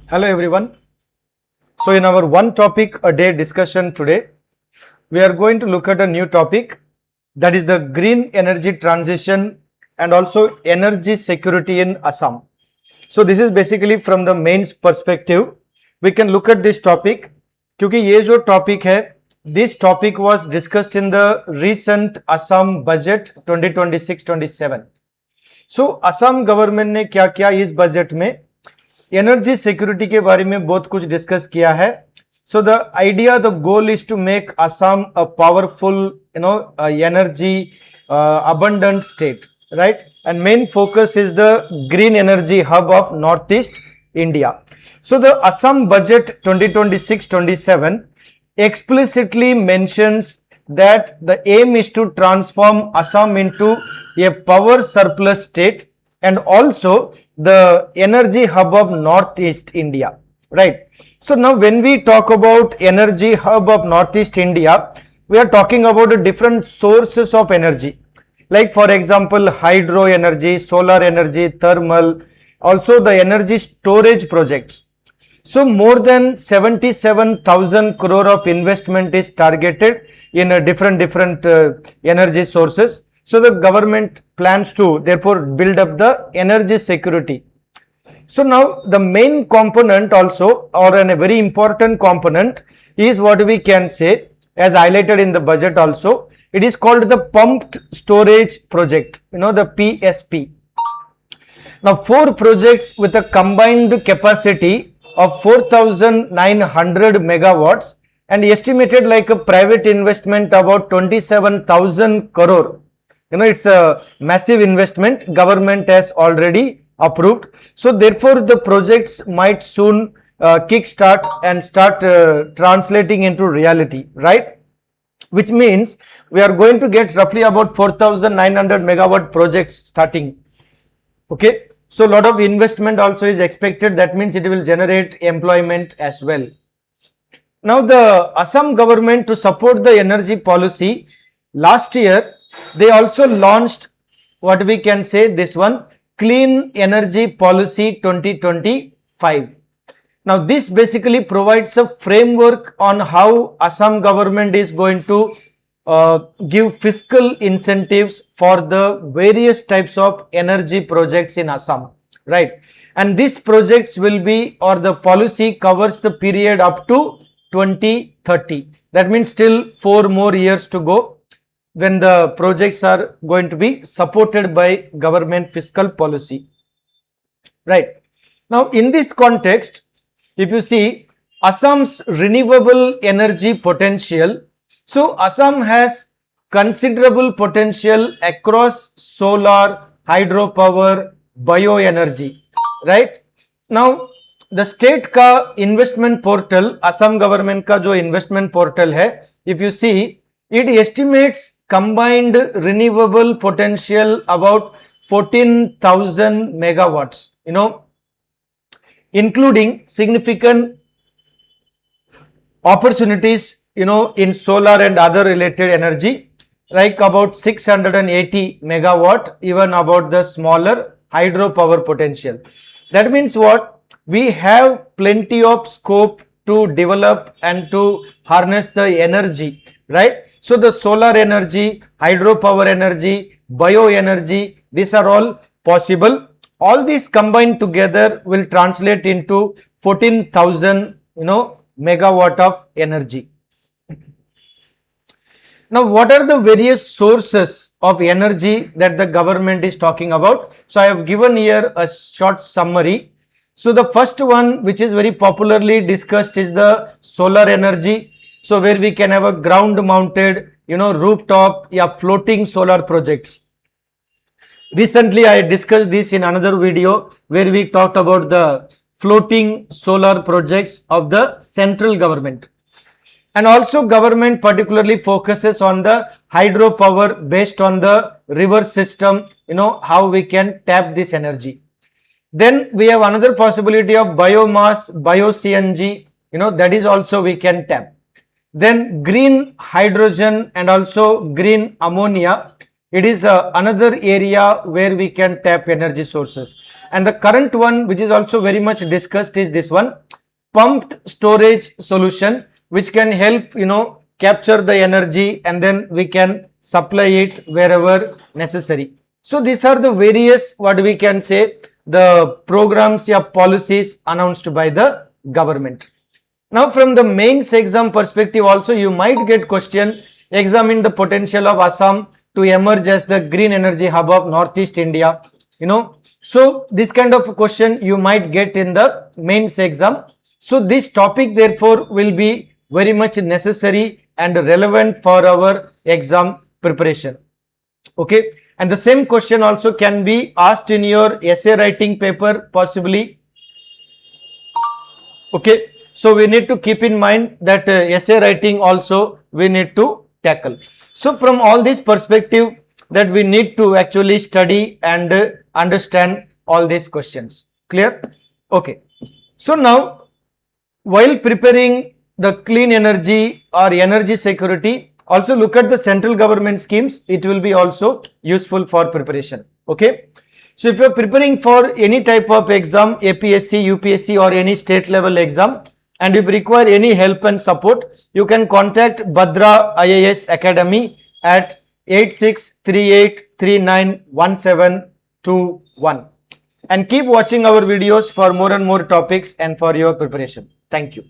Hello everyone. So in our one topic a day discussion today, we are going to look at a new topic, that is the green energy transition and also energy security in Assam. So this is basically from the mains perspective. We can look at this topic क्योंकि ये जो topic है, this topic was discussed in the recent Assam budget 2026-27. So Assam government ने क्या क्या इस budget में energy security के बारे में बहुत कुछ डिस्कस किया है. So the idea, the goal is to make Assam a powerful energy abundant state, right? And main focus is the green energy hub of northeast India. So the Assam budget 2026-27 explicitly mentions that the aim is to transform Assam into a power surplus state and also the energy hub of northeast India, right? So now when we talk about energy hub of northeast India, we are talking about different sources of energy, like for example hydro energy, solar energy, thermal, also the energy storage projects. So more than 77,000 crore of investment is targeted in different energy sources. So the government plans to therefore build up the energy security. So now the main component also, or a very important component, is what we can say as highlighted in the budget also. It is called the pumped storage project, the PSP. Now 4 projects with a combined capacity of 4,900 megawatts and estimated like a private investment about 27,000 crore. It's a massive investment government has already approved. So therefore the projects might soon kickstart and start translating into reality, right? Which means we are going to get roughly about 4,900 megawatt projects starting. Okay. So a lot of investment also is expected. That means it will generate employment as well. Now the Assam government, to support the energy policy, last year they also launched what we can say this one, Clean Energy Policy 2025. Now this basically provides a framework on how Assam government is going to give fiscal incentives for the various types of energy projects in Assam, right? And these projects will be, or the policy covers the period up to 2030. That means still 4 more years to go, when the projects are going to be supported by government fiscal policy, right? Now in this context, if you see Assam's renewable energy potential, so Assam has considerable potential across solar, hydropower, bioenergy, right? Now the state का investment portal, Assam government का जो investment portal है, if you see, it estimates combined renewable potential about 14,000 megawatts, including significant opportunities, in solar and other related energy, like about 680 megawatt, even about the smaller hydropower potential. That means what? We have plenty of scope to develop and to harness the energy, right? So the solar energy, hydropower energy, bioenergy, these are all possible. All these combined together will translate into 14,000, megawatt of energy. Now, what are the various sources of energy that the government is talking about? So I have given here a short summary. So the first one, which is very popularly discussed, is the solar energy. So where we can have a ground mounted, rooftop, floating solar projects. Recently I discussed this in another video where we talked about the floating solar projects of the central government. And also government particularly focuses on the hydropower based on the river system, how we can tap this energy. Then we have another possibility of biomass, bio-CNG, that is also we can tap. Then green hydrogen and also green ammonia, It is another area where we can tap energy sources. And the current one, which is also very much discussed, is this one, pumped storage solution, which can help, capture the energy and then we can supply it wherever necessary. So these are the various, what we can say, the programs or policies announced by the government. Now from the mains exam perspective also, you might get question, examine the potential of Assam to emerge as the green energy hub of Northeast India. So this kind of question you might get in the mains exam. So this topic therefore will be very much necessary and relevant for our exam preparation. Okay, and the same question also can be asked in your essay writing paper possibly. Okay, so we need to keep in mind that essay writing also we need to tackle. So from all this perspective, that we need to actually study and understand all these questions. Clear? Okay. So now, while preparing the clean energy or energy security, also look at the central government schemes. It will be also useful for preparation. Okay. So if you are preparing for any type of exam, APSC, UPSC or any state level exam, and if you require any help and support, you can contact Bhadra IAS Academy at 8638391721, and keep watching our videos for more and more topics and for your preparation. Thank you.